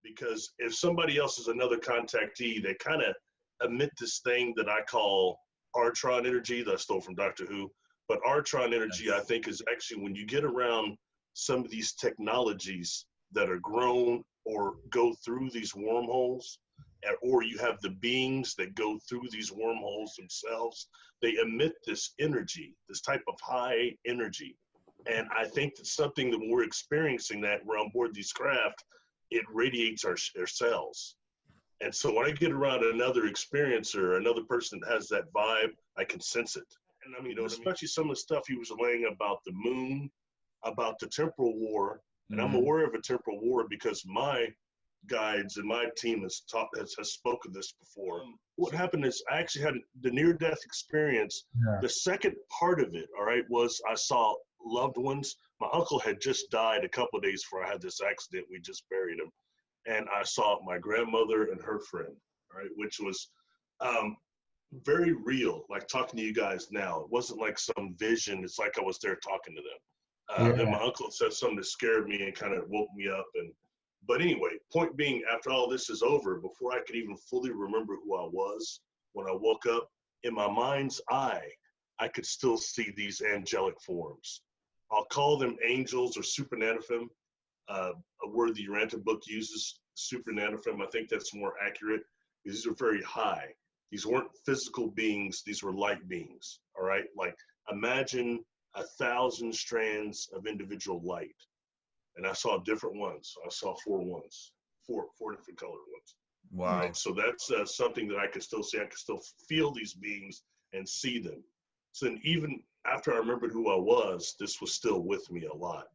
because if somebody else is another contactee, they kind of emit this thing that I call Artron energy that I stole from Doctor Who. But Artron energy, I think, is actually when you get around some of these technologies that are grown or go through these wormholes, or you have the beings that go through these wormholes themselves, they emit this energy, this type of high energy. And I think that's something that when we're experiencing that, we're on board these craft, it radiates our cells. And so when I get around another experiencer, another person that has that vibe, I can sense it. And I mean, especially some of the stuff he was laying about the moon, about the temporal war. And I'm aware of a temporal war because my guides and my team has spoken this before. What happened is I actually had the near-death experience. Yeah. The second part of it, all right, was I saw loved ones. My uncle had just died a couple of days before I had this accident. We just buried him. And I saw my grandmother and her friend, all right, which was very real, like talking to you guys now. It wasn't like some vision. It's like I was there talking to them. And my uncle said something that scared me and kind of woke me up. But anyway, point being, after all this is over, before I could even fully remember who I was, when I woke up, in my mind's eye, I could still see these angelic forms. I'll call them angels or supernaturum, a word the Uranta book uses, supernaturum. I think that's more accurate. These are very high. These weren't physical beings. These were light beings, all right? Like, imagine 1,000 strands of individual light. And I saw different ones. I saw four different colored ones. Wow. Right? So that's something that I can still see. I can still feel these beings and see them. So then even after I remembered who I was, this was still with me a lot.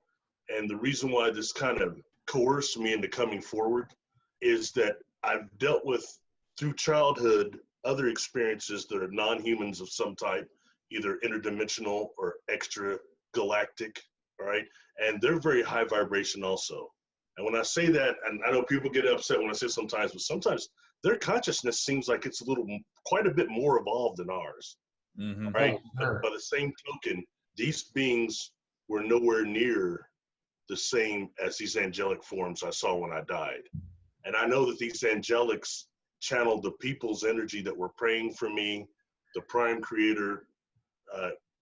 And the reason why this kind of coerced me into coming forward is that I've dealt with, through childhood, other experiences that are non-humans of some type, either interdimensional or extra-galactic, all right? And they're very high vibration also. And when I say that, and I know people get upset when I say sometimes, but sometimes their consciousness seems like it's quite a bit more evolved than ours, right? But by the same token, these beings were nowhere near the same as these angelic forms I saw when I died. And I know that these angelics channeled the people's energy that were praying for me. The Prime Creator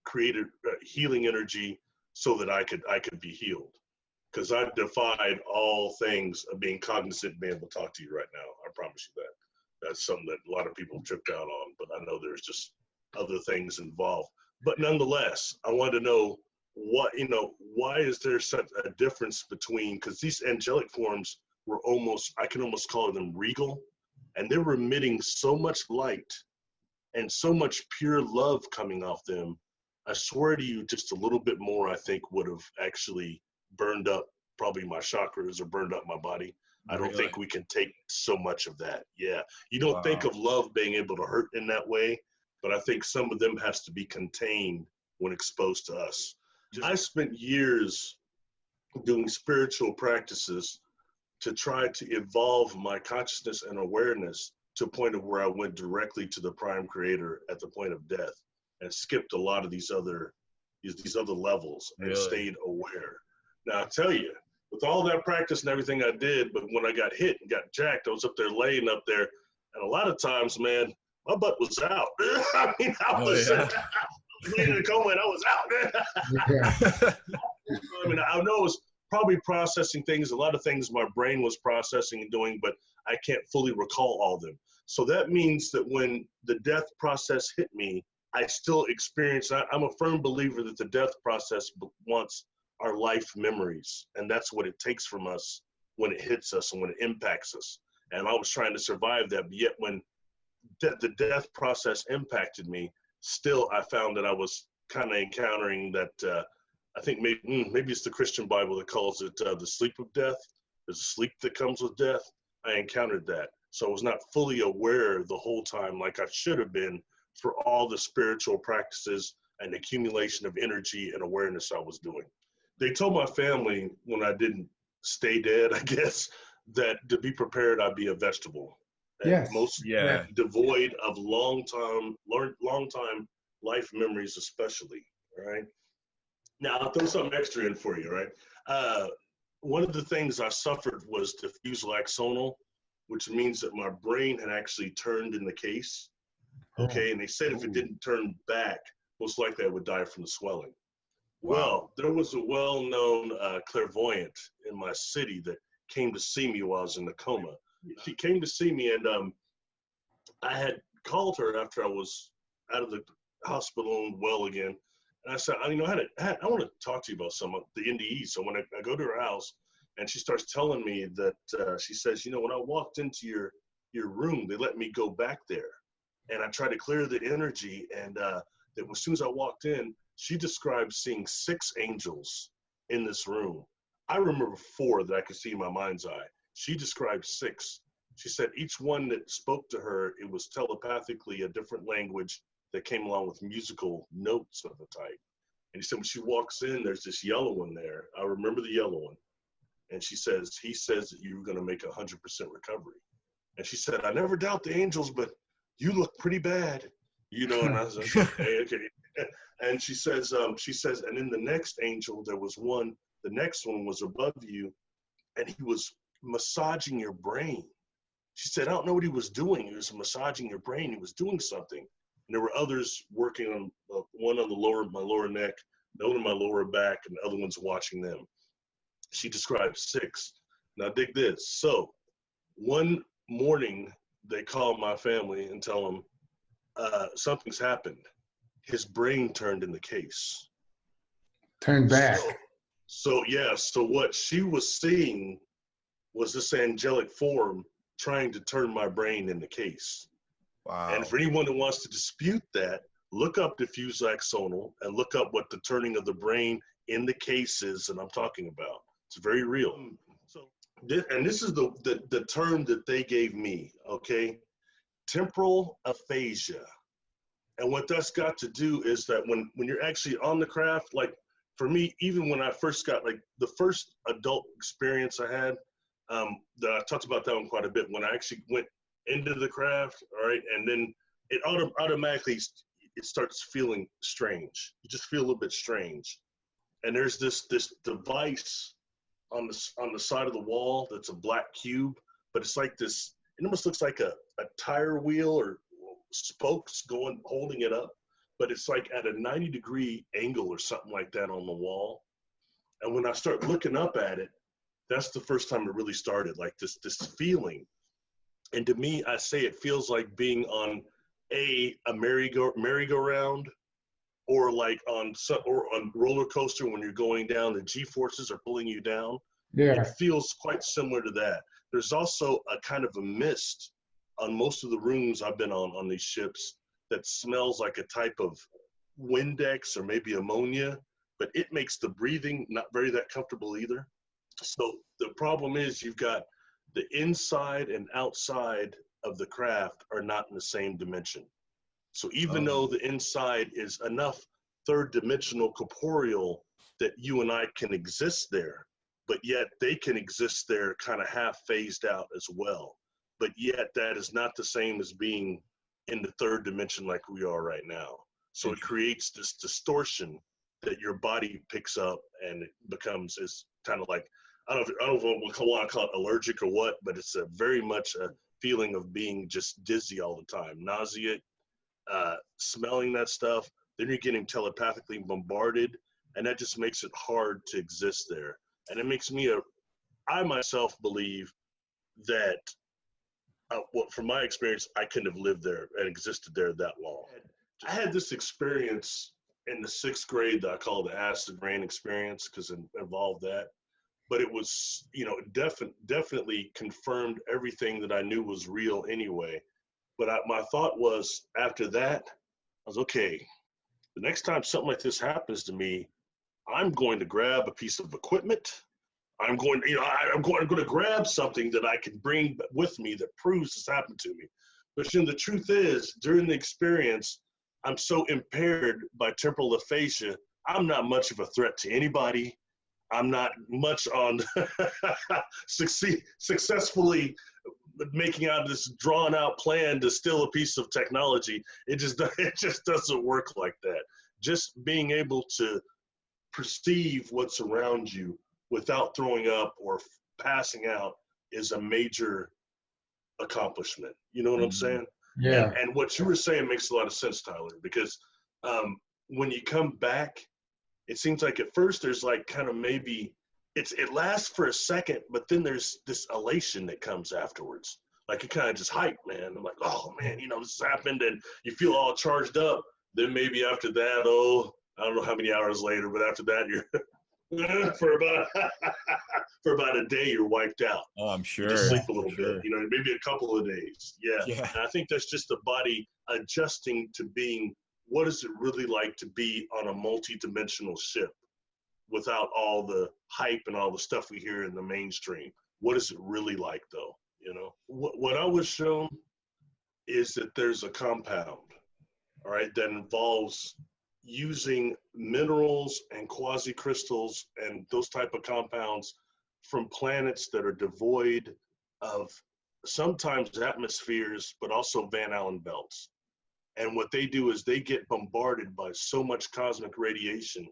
created healing energy so that I could be healed. Because I've defied all things of being cognizant and being able to talk to you right now. I promise you that. That's something that a lot of people tripped out on, but I know there's just other things involved. But nonetheless, I wanted to know why is there such a difference between, because these angelic forms were I can almost call them regal, and they were emitting so much light and so much pure love coming off them. I swear to you, just a little bit more, I think, would have actually burned up probably my chakras or burned up my body. I don't think we can take so much of that. Yeah. You don't think of love being able to hurt in that way, but I think some of them has to be contained when exposed to us. I spent years doing spiritual practices to try to evolve my consciousness and awareness to a point of where I went directly to the Prime Creator at the point of death and skipped a lot of these other levels and stayed aware. Now, I tell you, with all that practice and everything I did, but when I got hit and got jacked, I was up there laying up there, and a lot of times, man, my butt was out. I mean, I was laying in a coma and I was out. I mean, I know it was probably processing things, a lot of things my brain was processing and doing, but I can't fully recall all of them. So that means that when the death process hit me, I still experienced, I'm a firm believer that the death process wants our life memories, and that's what it takes from us when it hits us and when it impacts us. And I was trying to survive that, but yet when the death process impacted me, still I found that I was kind of encountering that, I think maybe it's the Christian Bible that calls it the sleep of death. There's a sleep that comes with death. I encountered that. So I was not fully aware the whole time like I should have been for all the spiritual practices and accumulation of energy and awareness I was doing. They told my family when I didn't stay dead, I guess, that to be prepared, I'd be a vegetable. Yes. Devoid of long time life memories, especially. All right. Now I'll throw something extra in for you. Right. one of the things I suffered was diffuse axonal, which means that my brain had actually turned in the case. Okay, and they said if it didn't turn back, most likely I would die from the swelling. Wow. Well, there was a well-known clairvoyant in my city that came to see me while I was in the coma. She came to see me, and I had called her after I was out of the hospital and well again. And I said, I want to talk to you about some of the NDE. So when I go to her house, and she starts telling me that, she says, when I walked into your room, they let me go back there. And I tried to clear the energy, and that as soon as I walked in, she described seeing 6 angels in this room. I remember 4 that I could see in my mind's eye. She described 6. She said each one that spoke to her, it was telepathically a different language that came along with musical notes of the type. And he said when she walks in, there's this yellow one there. I remember the yellow one. And he says that you're going to make 100% recovery. And she said, I never doubt the angels, but you look pretty bad. And I was like, okay. And she says, and in the next angel, there was one, the next one was above you, and he was massaging your brain. She said, I don't know what he was doing. He was massaging your brain. He was doing something. And there were others working on, one on my lower neck, one on my lower back, and the other ones watching them. She described 6. Now dig this. So one morning, they call my family and tell them something's happened. His brain turned in the case. Turned back. So what she was seeing was this angelic form trying to turn my brain in the case. Wow. And for anyone that wants to dispute that, look up diffuse axonal and look up what the turning of the brain in the case is that I'm talking about. It's very real. So, and this is the term that they gave me, okay? Temporal aphasia. And what that's got to do is that when you're actually on the craft, like for me, even when I first got, like the first adult experience I had, that I talked about that one quite a bit, when I actually went into the craft, all right, and then it automatically, it starts feeling strange. You just feel a little bit strange. And there's this device on the side of the wall that's a black cube, but it's like this, it almost looks like a tire wheel or spokes holding it up, but it's like at a 90-degree angle or something like that on the wall. And when I start looking up at it, that's the first time it really started, like this feeling. And to me, I say it feels like being on a merry-go-round, or like on roller coaster when you're going down, the G-forces are pulling you down. Yeah. It feels quite similar to that. There's also a kind of a mist on most of the rooms I've been on these ships that smells like a type of Windex or maybe ammonia, but it makes the breathing not that comfortable either. So the problem is you've got the inside and outside of the craft are not in the same dimension. So even though the inside is enough third dimensional corporeal that you and I can exist there, but yet they can exist there kind of half phased out as well. But yet that is not the same as being in the third dimension like we are right now. So it creates this distortion that your body picks up, and it becomes, is kind of like, I don't know if I want to call it allergic or what, but it's a very much a feeling of being just dizzy all the time, nauseate, smelling that stuff. Then you're getting telepathically bombarded, and that just makes it hard to exist there. And it makes me I myself believe that, from my experience, I couldn't have lived there and existed there that long. I had this experience in the 6th grade that I call the acid rain experience, because it involved that. But it was, definitely confirmed everything that I knew was real anyway. But my thought was, after that, I was, okay, the next time something like this happens to me, I'm going to grab a piece of equipment. I'm going to grab something that I can bring with me that proves this happened to me. But the truth is, during the experience, I'm so impaired by temporal aphasia, I'm not much of a threat to anybody. I'm not much on successfully making out this drawn out plan to steal a piece of technology. It just doesn't work like that. Just being able to perceive what's around you without throwing up or passing out is a major accomplishment. You know what I'm saying? Yeah. And what you were saying makes a lot of sense, Tyler, because when you come back, it seems like at first there's like kind of maybe it lasts for a second, but then there's this elation that comes afterwards. Like you kind of just hype, man. I'm like, oh man, you know, this has happened, and you feel all charged up. Then maybe after that, oh, I don't know how many hours later, but after that, you're for about a day, you're wiped out. Oh, I'm sure. You just sleep a little Sure. bit, you know, maybe a couple of days. Yeah. Yeah. And I think that's just the body adjusting to being, what is it really like to be on a multi-dimensional ship without all the hype and all the stuff we hear in the mainstream? What is it really like, though? You know, what I was shown is that there's a compound, all right, that involves using minerals and quasi-crystals and those type of compounds from planets that are devoid of sometimes atmospheres, but also Van Allen belts. And what they do is they get bombarded by so much cosmic radiation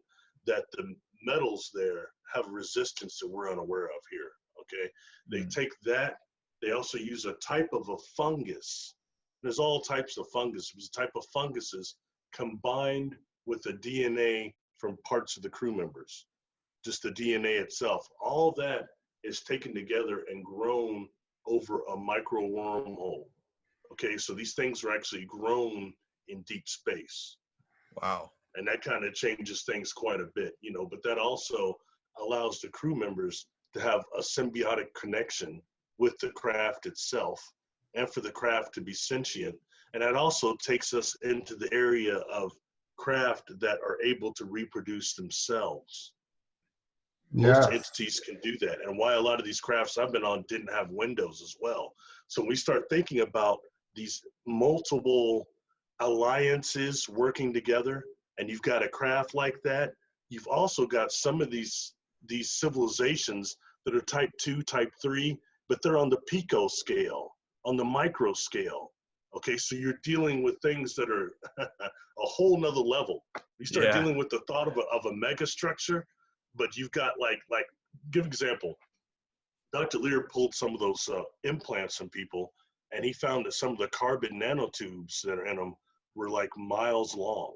that the metals there have resistance that we're unaware of here, okay? They take that, they also use a type of a fungus. There's all types of fungus. There's a type of funguses combined with the DNA from parts of the crew members, just the DNA itself. All that is taken together and grown over a micro wormhole. Okay, so these things are actually grown in deep space. Wow. And that kind of changes things quite a bit, you know, but that also allows the crew members to have a symbiotic connection with the craft itself and for the craft to be sentient. And that also takes us into the area of craft that are able to reproduce themselves. Most entities can do that. And why a lot of these crafts I've been on didn't have windows as well. So we start thinking about these multiple alliances working together, and you've got a craft like that. You've also got some of these civilizations that are type 2, type 3, but they're on the pico scale, on the micro scale. Okay, so you're dealing with things that are a whole nother level. You start dealing with the thought of a mega structure, but you've got like give an example. Dr. Lear pulled some of those implants from people, and he found that some of the carbon nanotubes that are in them were like miles long.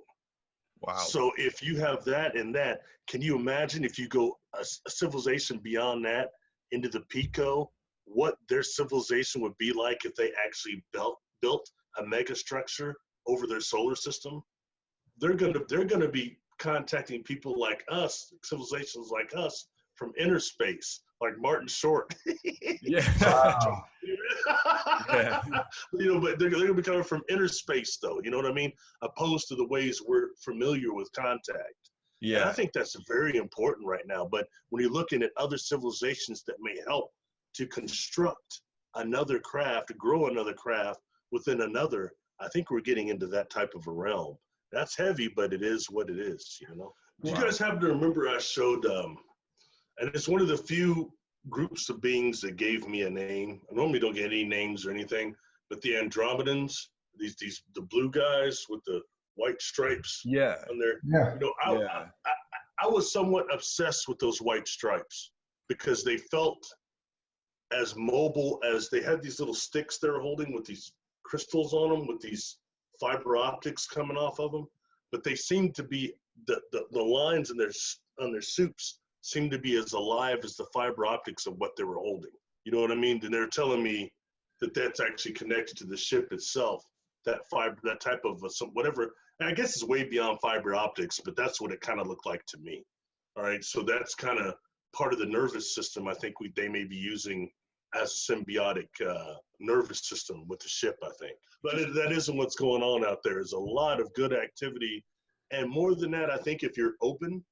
Wow. So if you have that and that, can you imagine if you go a civilization beyond that into the pico, what their civilization would be like if they actually built a mega structure over their solar system? They're gonna be contacting people like us, civilizations like us from inner space, like Martin Short. Yeah. Wow. Yeah. You know, but they're gonna be coming from inner space, though. You know what I mean? Opposed to the ways we're familiar with contact. Yeah. And I think that's very important right now. But when you're looking at other civilizations that may help to construct another craft, grow another craft within another, I think we're getting into that type of a realm. That's heavy, but it is what it is, you know? Do you guys happen to remember I showed, and it's one of the few groups of beings that gave me a name. I normally don't get any names or anything, but the Andromedans, the blue guys with the white stripes on their, you know, I was somewhat obsessed with those white stripes because they felt as mobile as they had these little sticks they were holding with these crystals on them, with these fiber optics coming off of them, but they seemed to be the lines on their suits seemed to be as alive as the fiber optics of what they were holding. You know what I mean? And they're telling me that that's actually connected to the ship itself. That type of whatever. And I guess it's way beyond fiber optics, but that's what it kind of looked like to me. All right, so that's kind of part of the nervous system. I think they may be using as a symbiotic nervous system with the ship, I think. But that isn't what's going on out there. There's a lot of good activity. And more than that, I think if you're open,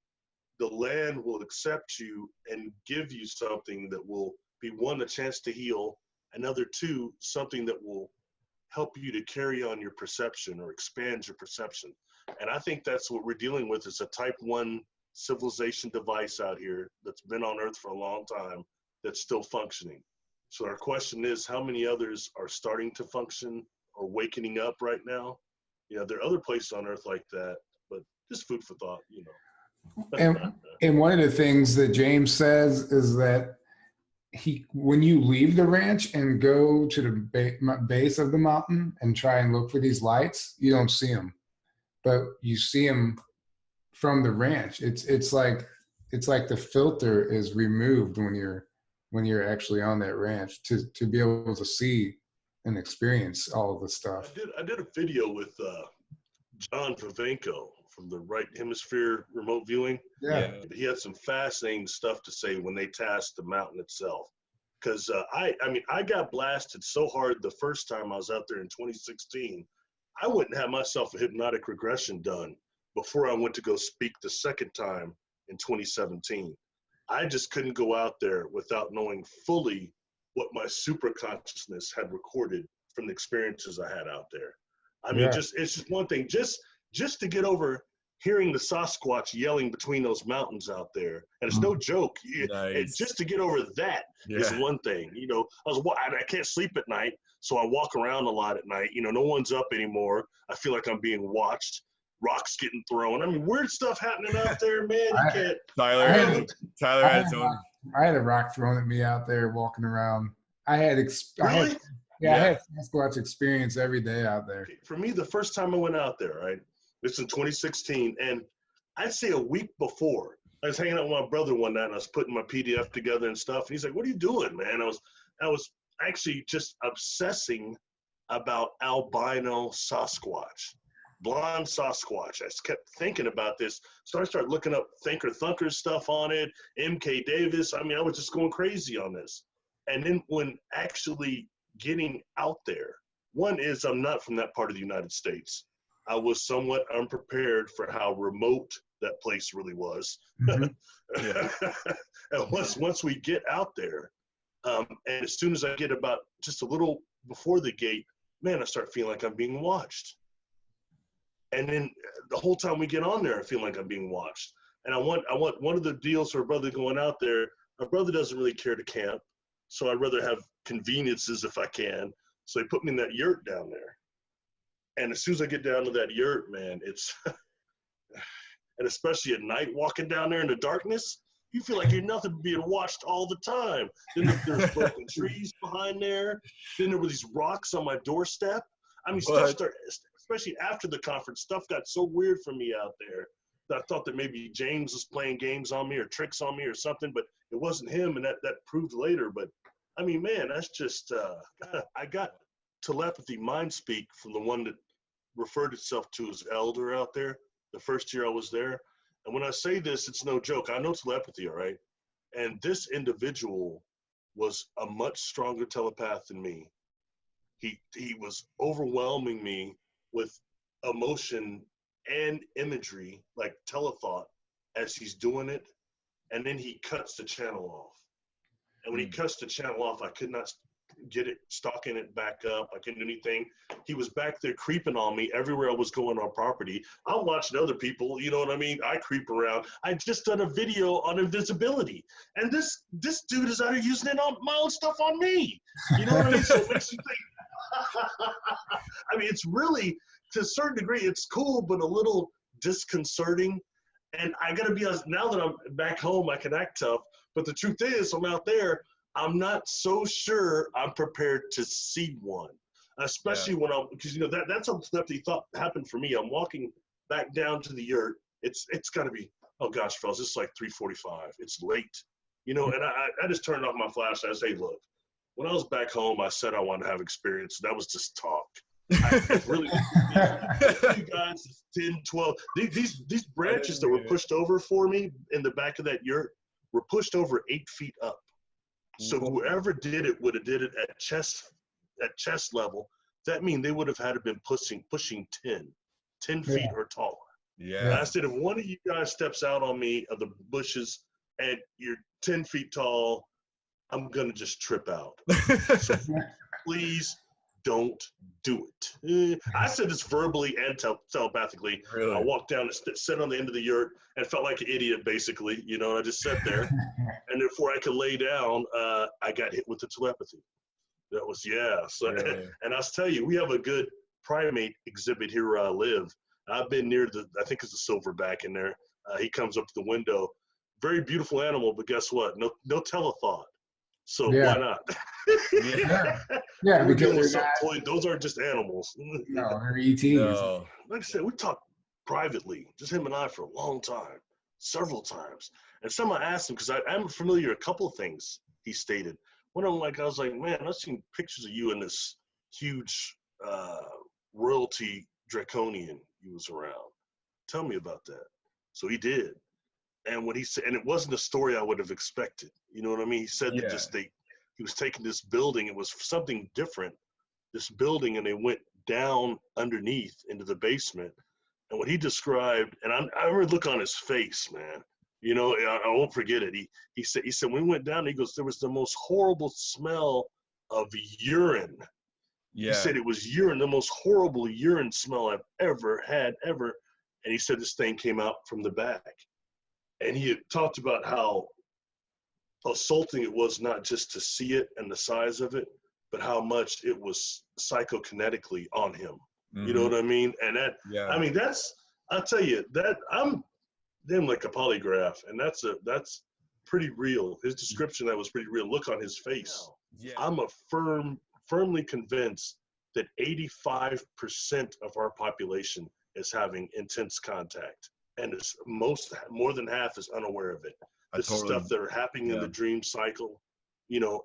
the land will accept you and give you something that will be, one, a chance to heal, another, two, something that will help you to carry on your perception or expand your perception. And I think that's what we're dealing with, is a type 1 civilization device out here that's been on Earth for a long time that's still functioning. So our question is, how many others are starting to function or wakening up right now? You know, there are other places on Earth like that, but just food for thought, you know. And one of the things that James says is that when you leave the ranch and go to the base of the mountain and try and look for these lights, you don't see them, but you see them from the ranch. It's like the filter is removed when you're actually on that ranch to be able to see and experience all of the stuff. I did a video with John Vivenko from the Right Hemisphere Remote Viewing. Yeah. He had some fascinating stuff to say when they tasked the mountain itself. Because I got blasted so hard the first time I was out there in 2016, I wouldn't have myself a hypnotic regression done before I went to go speak the second time in 2017. I just couldn't go out there without knowing fully what my super consciousness had recorded from the experiences I had out there. I mean, it's just one thing, just to get over hearing the Sasquatch yelling between those mountains out there, and it's no joke. Nice. Just to get over that is one thing. You know, I can't sleep at night, so I walk around a lot at night. You know, no one's up anymore. I feel like I'm being watched. Rocks getting thrown. I mean, weird stuff happening out there, man. You can't. Tyler had his own. I had a rock thrown at me out there walking around. I had Sasquatch experience every day out there. For me, the first time I went out there, right? It's in 2016, and I'd say a week before, I was hanging out with my brother one night, and I was putting my PDF together and stuff. And he's like, "What are you doing, man?" I was actually just obsessing about albino Sasquatch, blonde Sasquatch. I just kept thinking about this, so I started looking up Thinker Thunker stuff on it, M.K. Davis. I mean, I was just going crazy on this. And then when actually getting out there, one is I'm not from that part of the United States. I was somewhat unprepared for how remote that place really was. And once we get out there, and as soon as I get about just a little before the gate, man, I start feeling like I'm being watched. And then the whole time we get on there, I feel like I'm being watched. And I want one of the deals for a brother going out there. My brother doesn't really care to camp, so I'd rather have conveniences if I can. So they put me in that yurt down there. And as soon as I get down to that yurt, man, it's, and especially at night, walking down there in the darkness, you feel like you're nothing but being watched all the time. Then there's broken trees behind there. Then there were these rocks on my doorstep. I mean, especially after the conference, stuff got so weird for me out there that I thought that maybe James was playing games on me or tricks on me or something, but it wasn't him, and that proved later. But, I mean, man, that's just, I got telepathy mind speak from the one that referred itself to as elder out there the first year I was there. And when I say this, it's no joke. I know telepathy, all right? And this individual was a much stronger telepath than me. He was overwhelming me with emotion and imagery, like telethought, as he's doing it. And then he cuts the channel off. And when he cuts the channel off, I could not get it, stalking it back up. I couldn't do anything. He was back there creeping on me everywhere I was going on property. I'm watching other people, you know what I mean? I creep around. I just done a video on invisibility. And this dude is out here using it on my own stuff on me. You know what I mean? So it makes you think. I mean, it's really, to a certain degree, it's cool, but a little disconcerting. And I gotta be honest, now that I'm back home, I can act tough. But the truth is, I'm out there, I'm not so sure I'm prepared to see one, especially when because you know that's something that he thought happened for me. I'm walking back down to the yurt. It's got to be, oh gosh, fellas, it's like 3:45. It's late, you know. And I just turned off my flashlight. I say, look, when I was back home, I said I wanted to have experience. That was just talk. I really, you guys, 10, 12. These branches that were pushed over for me in the back of that yurt were pushed over 8 feet up. So whoever did it would have did it at chest level. That means they would have had to been pushing 10 feet or taller. Yeah. And I said, if one of you guys steps out on me of the bushes and you're 10 feet tall, I'm going to just trip out. So please don't do it. I said this verbally and telepathically. Really? I walked down and sat on the end of the yurt and felt like an idiot, basically. You know, I just sat there. And before I could lay down, I got hit with the telepathy. That was, So, Really? and I'll tell you, we have a good primate exhibit here where I live. I've been near I think it's a silverback in there. He comes up to the window. very beautiful animal, but guess what? No telethought. So Yeah. why not? Yeah, We're because dealing with they're not, something. Those aren't just animals. no, they're ETs. No. Like I said, we talked privately, just him and I, for a long time, several times. And some I asked him, because I'm familiar with a couple of things he stated. One of them, I was like, man, I've seen pictures of you in this huge royalty draconian you was around. Tell me about that. So he did. And what he said, and it wasn't a story I would have expected. You know what I mean? He said that he was taking this building. It was something different, this building, and they went down underneath into the basement. And what he described, and I remember the look on his face, man. You know, I won't forget it. He said when we went down, he goes, there was the most horrible smell of urine. Yeah. He said it was urine, the most horrible urine smell I've ever had, ever. And he said this thing came out from the back. And he had talked about how assaulting it was, not just to see it and the size of it, but how much it was psychokinetically on him. Mm-hmm. You know what I mean? And that, I mean, I'll tell you, that I'm like a polygraph, and that's pretty real. His description, that was pretty real. Look on his face. Yeah. I'm firmly convinced that 85% of our population is having intense contact. And it's more than half is unaware of it. This is stuff that are happening in the dream cycle, you know,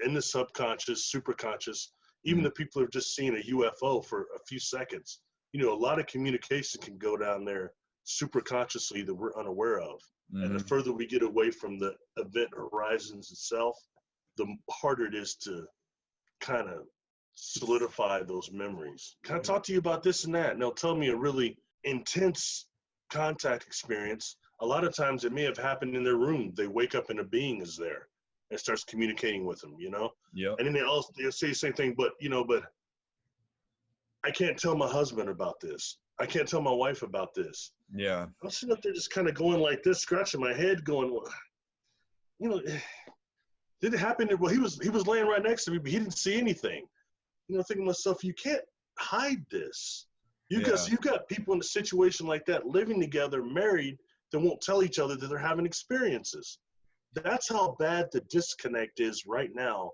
in the subconscious, superconscious. Even the people who are just seeing a UFO for a few seconds, you know, a lot of communication can go down there superconsciously that we're unaware of. And the further we get away from the event horizons itself, the harder it is to kind of solidify those memories. Can I talk to you about this and that? And they'll tell me a really intense contact experience. A lot of times it may have happened in their room. They wake up and a being is there and starts communicating with them, you know? Yeah. And then they'll say the same thing, but I can't tell my husband about this. I can't tell my wife about this. Yeah. I'm sitting up there just kind of going like this, scratching my head, going, well, you know, did it happen? Well, he was laying right next to me, but he didn't see anything. You know, thinking to myself, you can't hide this. You've got people in a situation like that living together, married, that won't tell each other that they're having experiences. That's how bad the disconnect is right now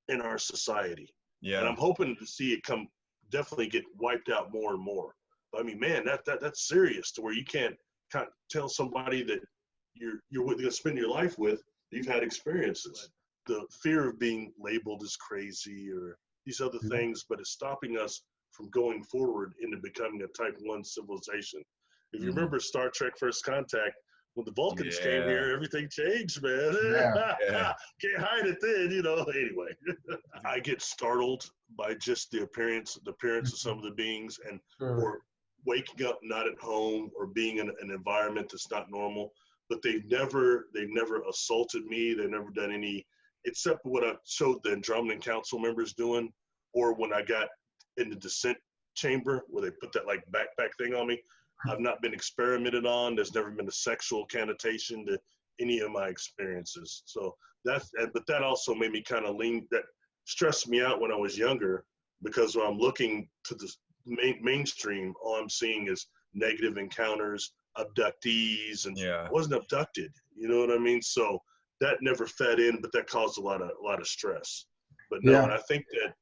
in our society. Yeah. And I'm hoping to see it definitely get wiped out more and more. But I mean, man, that's serious, to where you can't tell somebody that you're going to spend your life with that you've had experiences. The fear of being labeled as crazy or these other things, but it's stopping us from going forward into becoming a type 1 civilization. If you remember Star Trek First Contact, when the Vulcans came here, everything changed, man. Can't hide it then, you know. Anyway, I get startled by just the appearance of some of the beings, and or waking up not at home or being in an environment that's not normal. But they've never assaulted me. They've never done any, except what I showed the Andromedan Council members doing, or when I got in the descent chamber where they put that like backpack thing on me. I've not been experimented on. There's never been a sexual connotation to any of my experiences. So but that also made me kind of that stressed me out when I was younger, because when I'm looking to the mainstream, all I'm seeing is negative encounters, abductees, and I wasn't abducted. You know what I mean? So that never fed in, but that caused a lot of stress. But no, and I think that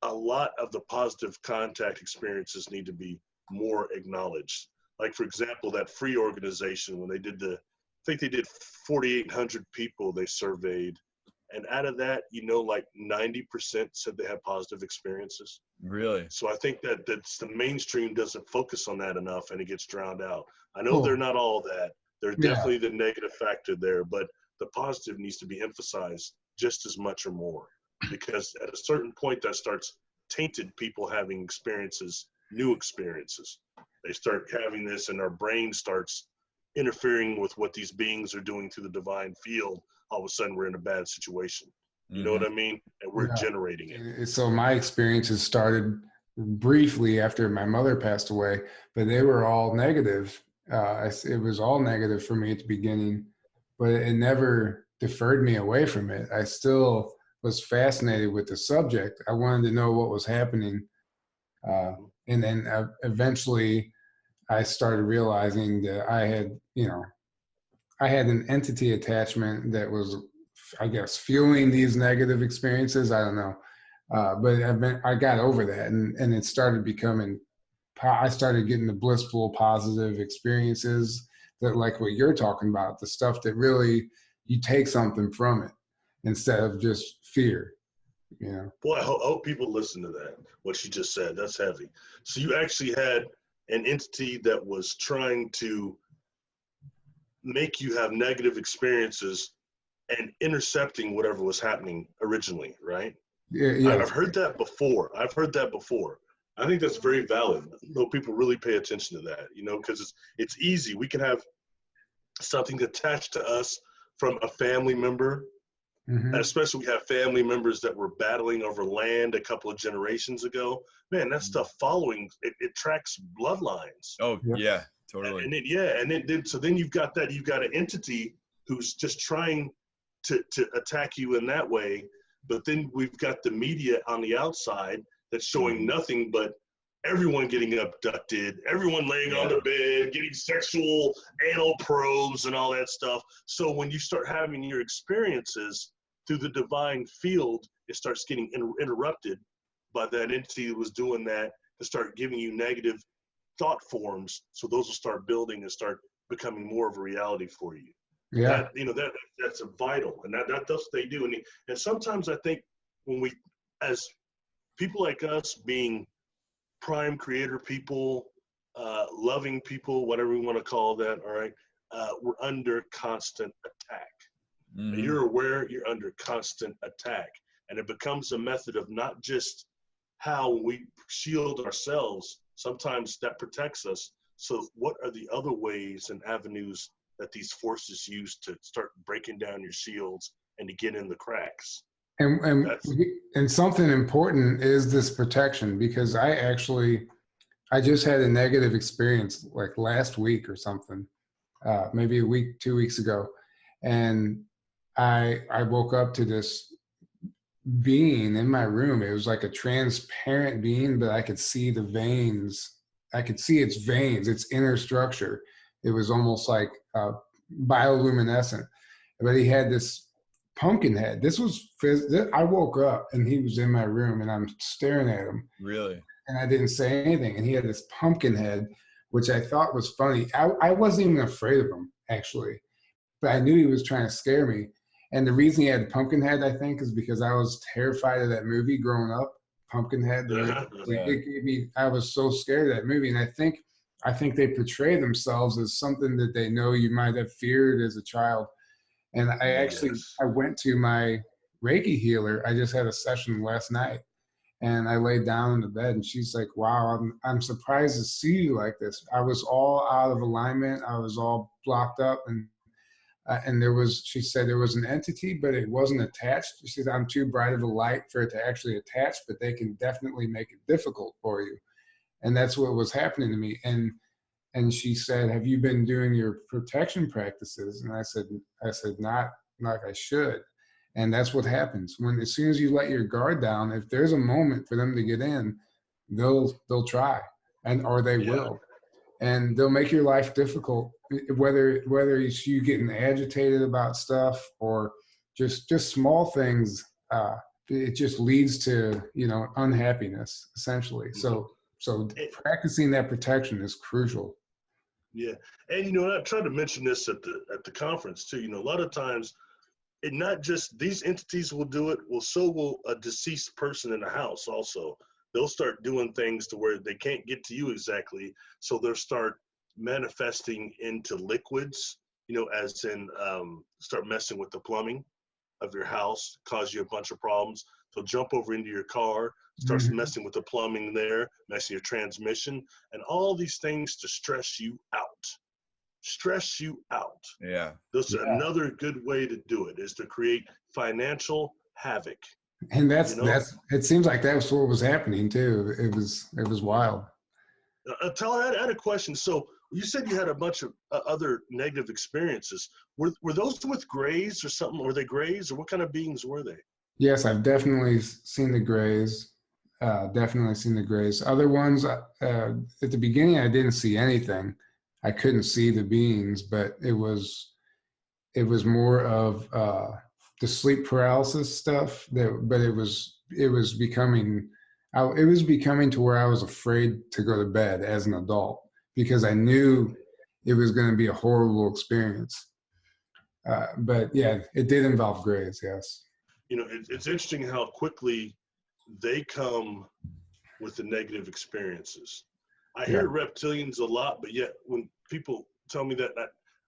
a lot of the positive contact experiences need to be more acknowledged. Like, for example, that free organization, when they did I think they did 4,800 people they surveyed. And out of that, you know, like 90% said they had positive experiences. Really? So I think that's the mainstream doesn't focus on that enough, and it gets drowned out. I know they're not all that. They're definitely the negative factor there, but the positive needs to be emphasized just as much or more. Because at a certain point, that starts tainted people having experiences, new experiences. They start having this, and our brain starts interfering with what these beings are doing through the divine field. All of a sudden, we're in a bad situation. You know what I mean? And we're generating it. So my experiences started briefly after my mother passed away, but they were all negative. It was all negative for me at the beginning, but it never deferred me away from it. I still was fascinated with the subject. I wanted to know what was happening. And then eventually I started realizing that I I had an entity attachment that was, I guess, fueling these negative experiences. I don't know. But I got over that, and it started becoming, I started getting the blissful, positive experiences that, like what you're talking about, the stuff that really you take something from it instead of just fear, you know? Boy, I hope people listen to that, what you just said. That's heavy. So you actually had an entity that was trying to make you have negative experiences and intercepting whatever was happening originally, right? Yeah. I've heard that before. I think that's very valid. No, people really pay attention to that, you know, because it's easy. We can have something attached to us from a family member, Mm-hmm. and especially we have family members that were battling over land a couple of generations ago. Man, that stuff following, it tracks bloodlines. Oh, Yep. yeah, totally. So then you've got an entity who's just trying to attack you in that way. But then we've got the media on the outside that's showing nothing but everyone getting abducted, everyone laying on the bed, getting sexual anal probes and all that stuff. So when you start having your experiences through the divine field, it starts getting interrupted by that entity that was doing that to start giving you negative thought forms. So those will start building and start becoming more of a reality for you. Yeah. That's a vital, and that's what they do. And sometimes I think when we, as people like us, being prime creator people, loving people, whatever we want to call that, all right, we're under constant attack. Mm-hmm. You're aware you're under constant attack, and it becomes a method of not just how we shield ourselves. Sometimes that protects us. So what are the other ways and avenues that these forces use to start breaking down your shields and to get in the cracks? And something important is this protection, because I just had a negative experience like last week or something, maybe a week, 2 weeks ago. And I woke up to this being in my room. It was like a transparent being, but I could see the veins. I could see its veins, its inner structure. It was almost like bioluminescent. But he had this pumpkin head. I woke up and he was in my room and I'm staring at him. Really? And I didn't say anything. And he had this pumpkin head, which I thought was funny. I wasn't even afraid of him, actually. But I knew he was trying to scare me. And the reason he had pumpkin head, I think, is because I was terrified of that movie growing up, Pumpkinhead. I was so scared of that movie. And I think they portray themselves as something that they know you might have feared as a child. And I went to my Reiki healer. I just had a session last night, and I laid down in the bed, and she's like, "Wow, I'm surprised to see you like this." I was all out of alignment. I was all blocked up, and she said there was an entity, but it wasn't attached. She said, "I'm too bright of a light for it to actually attach, but they can definitely make it difficult for you." And that's what was happening to me. And she said, "Have you been doing your protection practices?" And I said, not like I should. And that's what happens as soon as you let your guard down. If there's a moment for them to get in, they'll try, or they will, and they'll make your life difficult. Whether it's you getting agitated about stuff or just small things, it just leads to unhappiness essentially. So practicing that protection is crucial. Yeah, and I tried to mention this at the conference too. A lot of times, it not just these entities will do it. Well, so will a deceased person in the house. Also, they'll start doing things to where they can't get to you exactly, so they'll start manifesting into liquids. As in start messing with the plumbing of your house, cause you a bunch of problems. They'll jump over into your car, starts messing with the plumbing there, messing your transmission, and all these things to stress you out. Stress you out. Yeah. That's another good way to do it, is to create financial havoc. And that's it seems like that's what was happening too. It was wild. Tyler, I had a question. So you said you had a bunch of other negative experiences. Were those with grays or something? Were they grays, or what kind of beings were they? Yes, I've definitely seen the grays. Other ones, at the beginning, I didn't see anything. I couldn't see the beings, but it was it was more of the sleep paralysis stuff. But it was becoming, it was becoming to where I was afraid to go to bed as an adult because I knew it was going to be a horrible experience. But yeah, it did involve grays, yes. You know, it's interesting how quickly they come with the negative experiences. I hear reptilians a lot, but yet when people tell me that,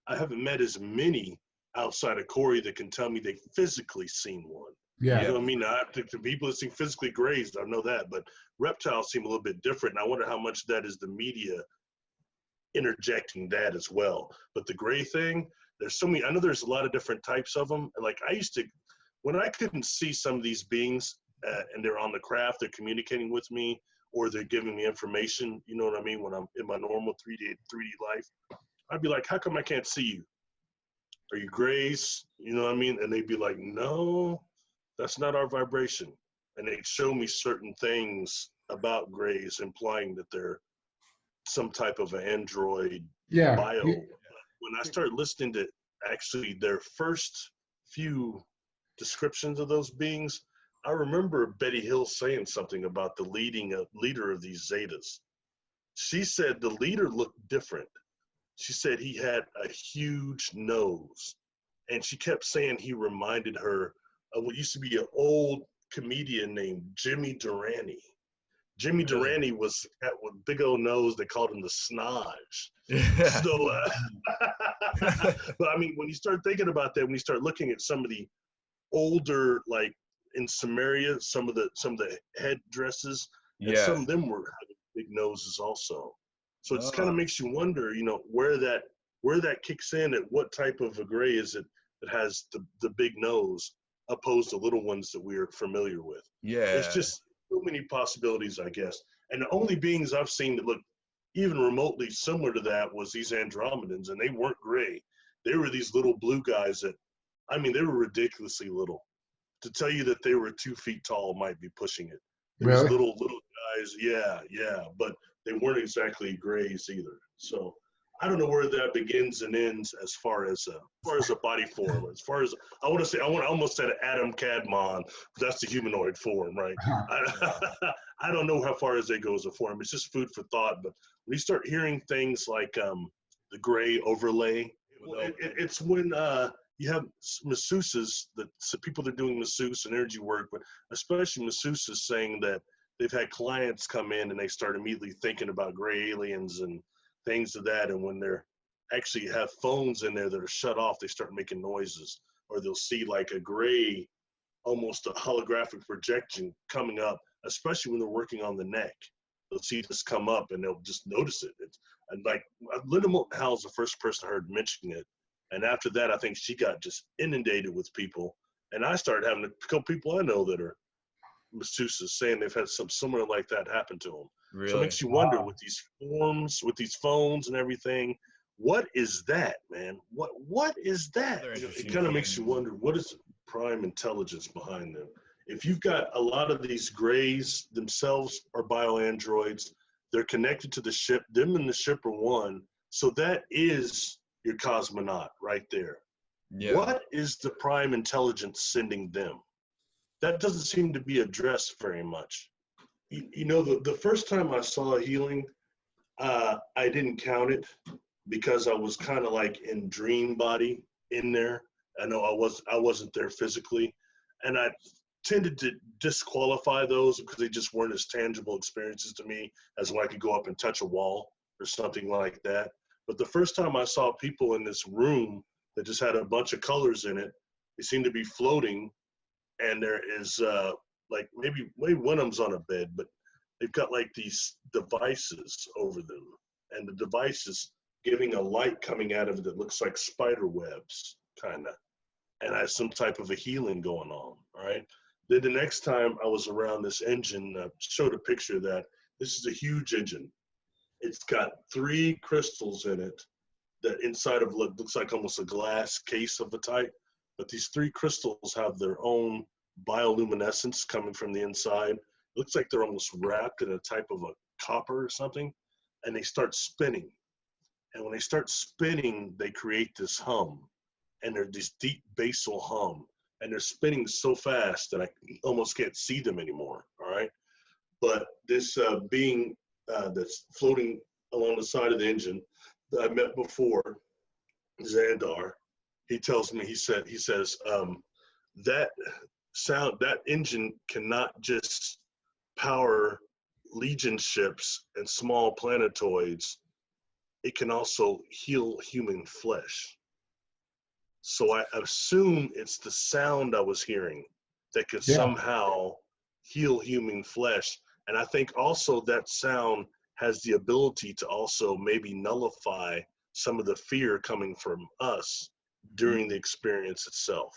I haven't met as many outside of Corey that can tell me they physically seen one. Yeah. You know what I mean? I think the people that seem physically grazed, I know that, but reptiles seem a little bit different. And I wonder how much that is the media interjecting that as well. But the gray thing, there's so many, I know there's a lot of different types of them. Like I used to, when I couldn't see some of these beings and they're on the craft, they're communicating with me or they're giving me information, you know what I mean? When I'm in my normal 3D life, I'd be like, how come I can't see you? Are you grays? You know what I mean? And they'd be like, no, that's not our vibration. And they'd show me certain things about grays, implying that they're some type of an android bio. When I started listening to actually their first few descriptions of those beings, I remember Betty Hill saying something about the leader of these Zetas. She said the leader looked different. She said he had a huge nose. And she kept saying he reminded her of what used to be an old comedian named Jimmy Durante. Jimmy Durante was at a big old nose. They called him the Snodge. So, but I mean, when you start thinking about that, when you start looking at some of the older, like in Samaria, some of the headdresses, and some of them were having big noses also. So it just kind of makes you wonder, you know, where that kicks in, at what type of a gray is it that has the big nose opposed to little ones that we're familiar with. Yeah. It's just so many possibilities, I guess. And the only beings I've seen that look even remotely similar to that was these Andromedans, and they weren't gray. They were these little blue guys that, I mean, they were ridiculously little. To tell you that they were 2 feet tall might be pushing it. These little guys, yeah, but they weren't exactly grays either. So I don't know where that begins and ends as far as a body form. As far as I almost said Adam Cadmon, but that's the humanoid form, right? I don't know how far as they go as a form. It's just food for thought. But when you start hearing things like the gray overlay, it's when you have masseuses, people that are doing masseuse and energy work, but especially masseuses saying that they've had clients come in and they start immediately thinking about gray aliens and things of that. And when they're actually have phones in there that are shut off, they start making noises, or they'll see like a gray, almost a holographic projection coming up, especially when they're working on the neck. They'll see this come up and they'll just notice it. And like Linda Moulton Howell's the first person I heard mentioning it. And after that, I think she got just inundated with people. And I started having a couple people I know that are masseuses saying they've had something similar like that happen to them. Really? So it makes you wonder with these forms, with these phones and everything, what is that, man? What is that? It kind of makes you wonder, what is the prime intelligence behind them? If you've got a lot of these grays themselves are bioandroids, they're connected to the ship, them and the ship are one. So that is your cosmonaut right there. Yeah. What is the prime intelligence sending them? That doesn't seem to be addressed very much. You know, the first time I saw a healing, I didn't count it because I was kind of like in dream body in there. I know I wasn't there physically, and I tended to disqualify those because they just weren't as tangible experiences to me as when I could go up and touch a wall or something like that. But the first time I saw people in this room that just had a bunch of colors in it, they seemed to be floating, and there is like maybe one of them's on a bed, but they've got like these devices over them, and the devices giving a light coming out of it that looks like spider webs, kind of, and has some type of a healing going on, all right? Then the next time I was around this engine, showed a picture of that. This is a huge engine. It's got 3 crystals in it that inside of looks like almost a glass case of a type, but these 3 crystals have their own bioluminescence coming from the inside. It looks like they're almost wrapped in a type of a copper or something, and they start spinning. And when they start spinning, they create this hum. and they're this deep basal hum, and they're spinning so fast that I almost can't see them anymore. All right, but this being that's floating along the side of the engine that I met before, Xandar, he tells me, he says that sound, that engine cannot just power Legion ships and small planetoids. It can also heal human flesh. So I assume it's the sound I was hearing that could somehow heal human flesh. And I think also that sound has the ability to also maybe nullify some of the fear coming from us during the experience itself.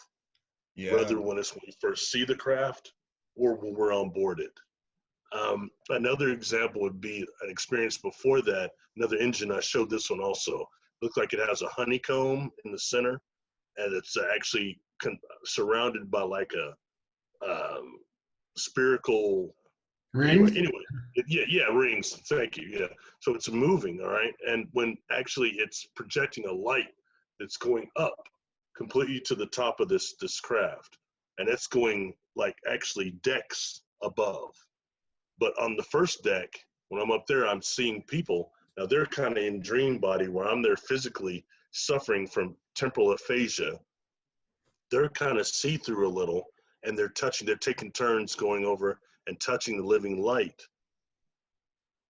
Yeah. Whether when we first see the craft or when we're on board it. Another example would be an experience before that, another engine. I showed this one also. Looks like it has a honeycomb in the center, and it's actually surrounded by like a spherical Rings? Anyway, rings. Thank you. Yeah. So it's moving, all right. And when actually it's projecting a light that's going up completely to the top of this craft, and it's going like actually decks above. But on the first deck, when I'm up there, I'm seeing people. Now they're kind of in dream body where I'm there physically suffering from temporal aphasia. They're kind of see-through a little, and they're taking turns going over and touching the living light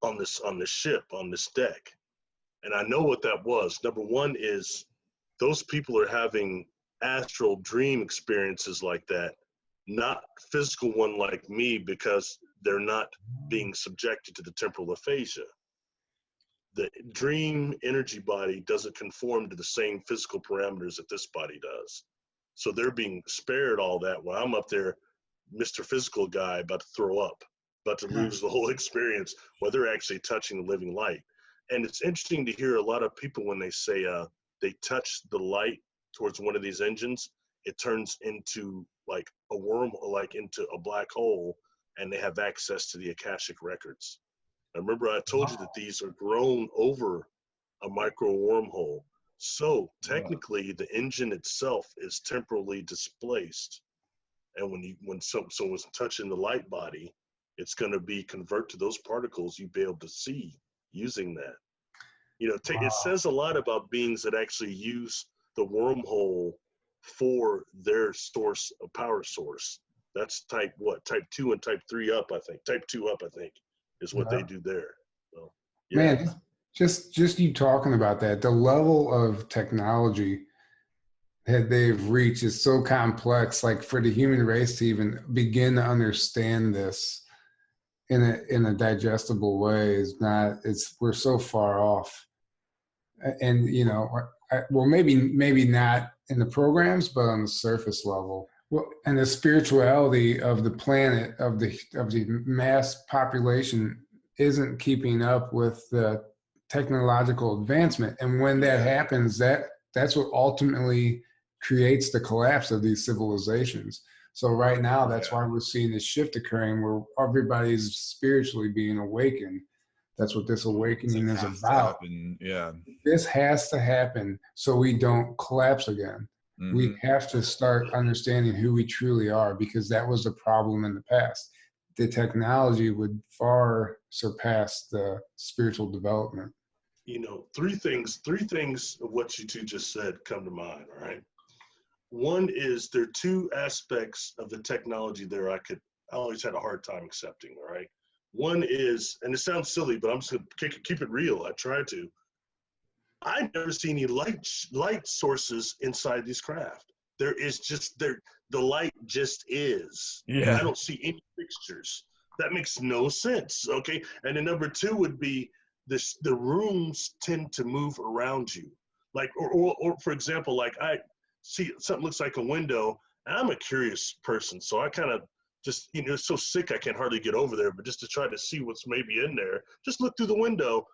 on this ship, on this deck. And I know what that was. Number one is those people are having astral dream experiences like that, not physical one like me, because they're not being subjected to the temporal aphasia. The dream energy body doesn't conform to the same physical parameters that this body does. So they're being spared all that while I'm up there, Mr. Physical guy, about to throw up, about to lose the whole experience while they're actually touching the living light. And it's interesting to hear a lot of people when they say they touch the light towards one of these engines, it turns into like a worm, like into a black hole, and they have access to the Akashic records. Now remember, I told you that these are grown over a micro wormhole. So technically, the engine itself is temporally displaced, and when someone's touching the light body, it's going to be convert to those particles you'll be able to see using that. You know, it says a lot about beings that actually use the wormhole for their source, a power source. That's type 2 and type 3 up, I think. Type 2 up, I think, is what they do there. So, yeah. Man, just you talking about that, the level of technology that they've reached is so complex. Like for the human race to even begin to understand this in a digestible way we're so far off. And you know, well, maybe not in the programs, but on the surface level. Well, and the spirituality of the planet, of the mass population, isn't keeping up with the technological advancement. And when that happens, that's what ultimately creates the collapse of these civilizations. So right now, that's why we're seeing this shift occurring where everybody's spiritually being awakened. That's what this awakening is about. Yeah. This has to happen so we don't collapse again. Mm-hmm. We have to start understanding who we truly are, because that was the problem in the past. The technology would far surpass the spiritual development. You know, three things of what you two just said come to mind, all right? One is there are two aspects of the technology there I always had a hard time accepting, all right? One is, and it sounds silly, but I'm just going to keep it real. I try to. I never see any light sources inside these craft. There is just the light just is. Yeah. I don't see any fixtures. That makes no sense. Okay. And then number two would be this: the rooms tend to move around you. Like, or for example, like I see something looks like a window, and I'm a curious person, so I kind of just, you know, so sick I can hardly get over there, but just to try to see what's maybe in there, just look through the window.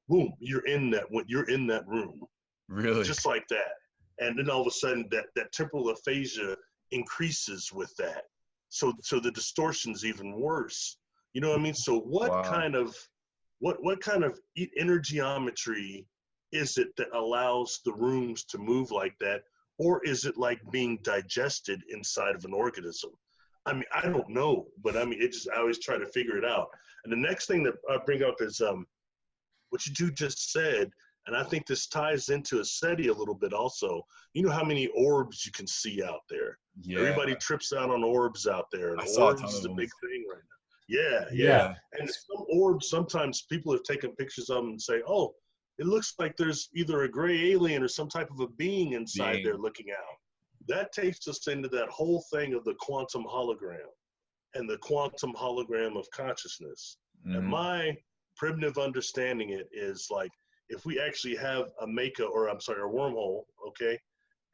Boom, you're in that room. Really? Just like that. And then all of a sudden that temporal aphasia increases with that. So the distortion's even worse. You know what I mean? So what kind of energeometry is it that allows the rooms to move like that or is it like being digested inside of an organism? I mean, I don't know, but I mean, I always try to figure it out. And the next thing that I bring up is what you two just said, and I think this ties into a SETI a little bit also. You know how many orbs you can see out there? Yeah. Everybody trips out on orbs out there, and I saw a orbs ton is of a big them. thing right now. Yeah. Yeah. And some orbs, sometimes people have taken pictures of them and say, oh, it looks like there's either a gray alien or some type of a being inside there looking out. That takes us into that whole thing of the quantum hologram and the quantum hologram of consciousness. And my primitive understanding it is like, if we actually have a a wormhole, okay,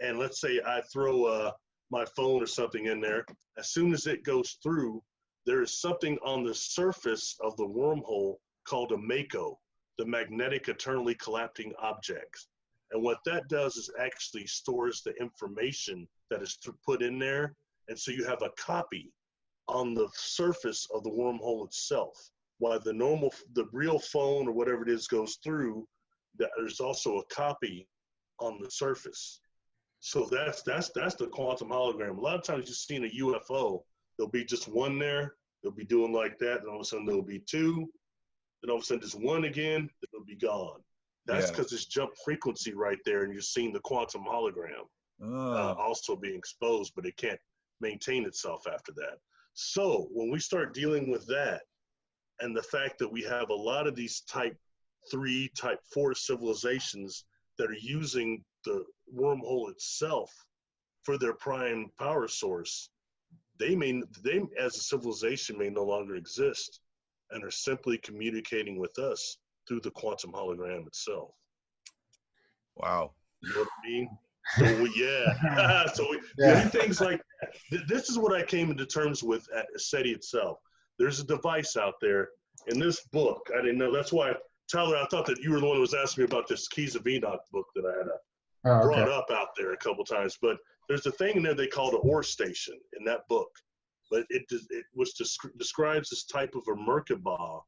and let's say I throw my phone or something in there, as soon as it goes through, there is something on the surface of the wormhole called a MACO, the magnetic eternally collapsing object. And what that does is actually stores the information that is put in there. And so you have a copy on the surface of the wormhole itself. While the real phone or whatever it is goes through, there's also a copy on the surface. So that's the quantum hologram. A lot of times you've seen a UFO, there'll be just one there, they'll be doing like that, and all of a sudden there'll be two, then all of a sudden there's one again, then it'll be gone. That's because it's jump frequency right there, and you're seeing the quantum hologram also being exposed, but it can't maintain itself after that. So when we start dealing with that, and the fact that we have a lot of these type 3, type 4 civilizations that are using the wormhole itself for their prime power source, they as a civilization may no longer exist and are simply communicating with us through the quantum hologram itself. Wow. You know what I mean? So yeah. Things like this is what I came into terms with at SETI itself. There's a device out there in this book. I didn't know. That's why, Tyler, I thought that you were the one who was asking me about this Keys of Enoch book that I had brought up out there a couple times. But there's a thing in there they call the ore station in that book. But it describes this type of a Merkaba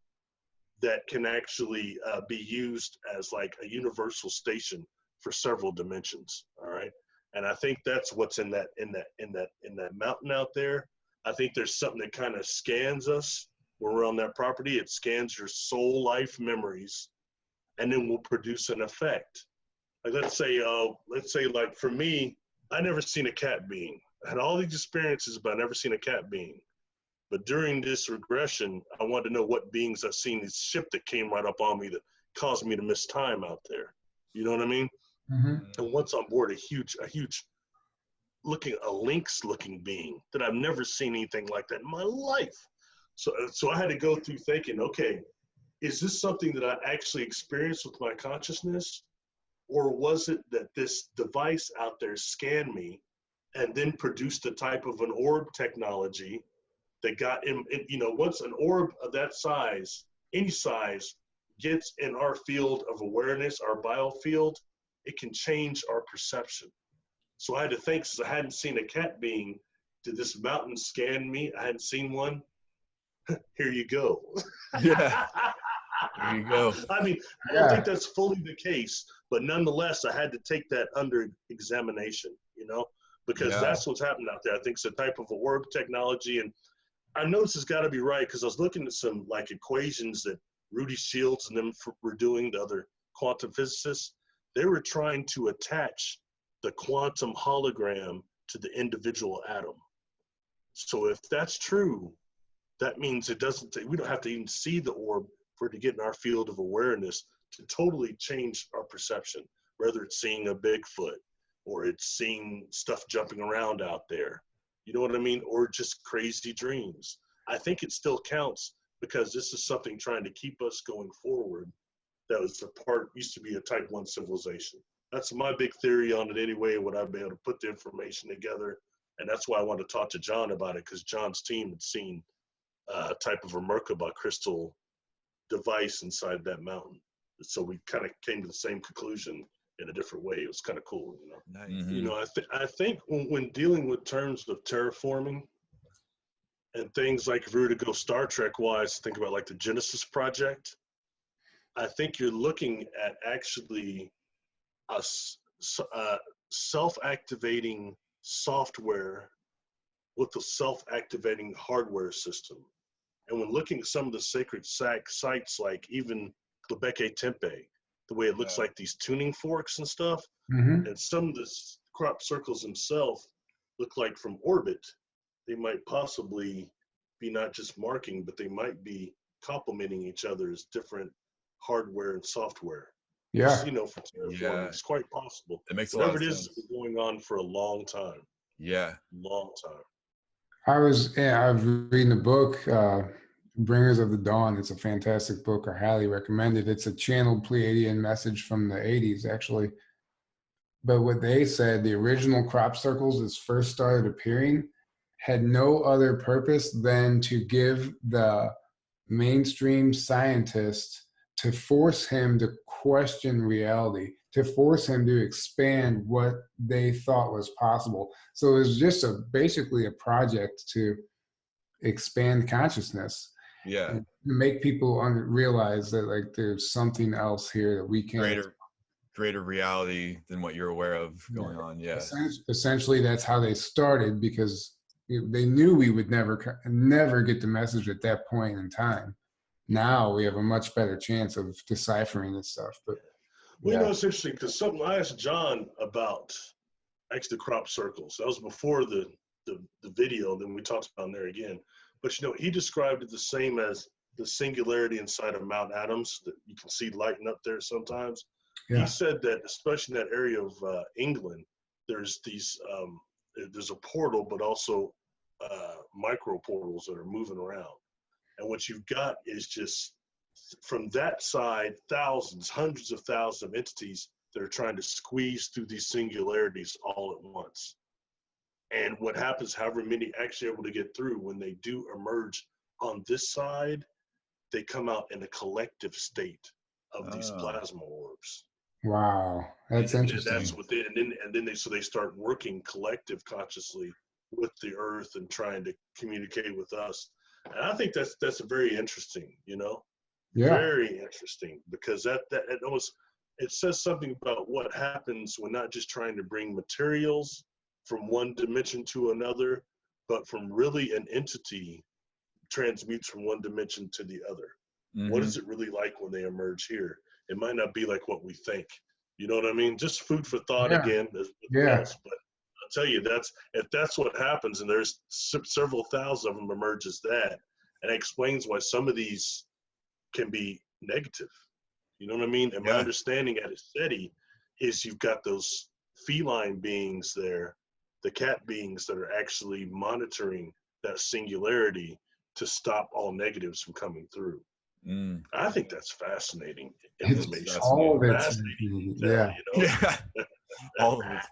that can actually be used as like a universal station for several dimensions. All right. And I think that's what's in that mountain out there. I think there's something that kind of scans us when we're on that property. It scans your soul life memories and then will produce an effect. Like let's say like for me, I never seen a cat being. I had all these experiences, but I never seen a cat being. But during this regression, I wanted to know what beings I've seen. This ship that came right up on me that caused me to miss time out there. You know what I mean? Mm-hmm. And once on board, a huge lynx-looking being that I've never seen anything like that in my life. So I had to go through thinking, okay, is this something that I actually experienced with my consciousness? Or was it that this device out there scanned me and then produced a type of an orb technology that got in, once an orb of that size, any size, gets in our field of awareness, our biofield, it can change our perception. So I had to think, since I hadn't seen a cat being, did this mountain scan me? I hadn't seen one. Here you go. Yeah. There you go. I mean, I don't think that's fully the case, but nonetheless, I had to take that under examination, because that's what's happening out there. I think it's a type of a orb technology, and I know this has got to be right because I was looking at some like equations that Rudy Shields and them were doing, the other quantum physicists. They were trying to attach the quantum hologram to the individual atom. So if that's true, that means we don't have to even see the orb for it to get in our field of awareness to totally change our perception, whether it's seeing a Bigfoot or it's seeing stuff jumping around out there. You know what I mean? Or just crazy dreams. I think it still counts because this is something trying to keep us going forward. That used to be a type 1 civilization. That's my big theory on it anyway, when I've been able to put the information together. And that's why I wanted to talk to John about it, because John's team had seen a type of a Merkaba crystal device inside that mountain. So we kind of came to the same conclusion in a different way. It was kind of cool, Nice. Mm-hmm. I think when dealing with terms of terraforming and things like, if we were to go Star Trek wise, think about like the Genesis Project, I think you're looking at actually self-activating software with a self-activating hardware system. And when looking at some of the sacred sites, like even Lebeke Tempe, the way it looks like these tuning forks and stuff, Mm-hmm. and some of the crop circles themselves look like from orbit, they might possibly be not just marking, but they might be complementing each other's different hardware and software. Yeah. Just, for terraforming, Yeah. it's quite possible. It makes a lot Whatever of it is, sense. it's been going on for a long time. Yeah. Long time. I was reading a book, Bringers of the Dawn. It's a fantastic book. I highly recommend it. It's a channeled Pleiadian message from the 80s, actually. But what they said, the original crop circles, as first started appearing, had no other purpose than to give the mainstream scientist, to force him to question reality, to force him to expand what they thought was possible. So it was just basically a project to expand consciousness. Yeah. And to make people realize that like there's something else here that we can't. Greater reality than what you're aware of going on. Yeah. Essentially, that's how they started, because they knew we would never get the message at that point in time. Now we have a much better chance of deciphering this stuff. But well, it's interesting because something I asked John about actually the crop circles. That was before the video. Then we talked about there again. But he described it the same as the singularity inside of Mount Adams that you can see lighting up there sometimes. Yeah. He said that especially in that area of England, there's these there's a portal, but also micro portals that are moving around. And what you've got is just from that side, thousands, hundreds of thousands of entities that are trying to squeeze through these singularities all at once. And what happens, however many actually able to get through, when they do emerge on this side, they come out in a collective state of these plasma orbs. Wow, that's interesting. And that's within, and then they start working collective consciously with the earth and trying to communicate with us. And I think that's very interesting, very interesting, because it says something about what happens when not just trying to bring materials from one dimension to another, but from really an entity transmutes from one dimension to the other. Mm-hmm. What is it really like when they emerge here? It might not be like what we think. You know what I mean? Just food for thought again. Else. But I'll tell you, if that's what happens, and there's several thousand of them emerge as that, and it explains why some of these can be negative. You know what I mean? And my understanding at SETI is you've got those feline beings there, the cat beings that are actually monitoring that singularity to stop all negatives from coming through. I think that's fascinating information. All of it's fascinating. Yeah. All of it's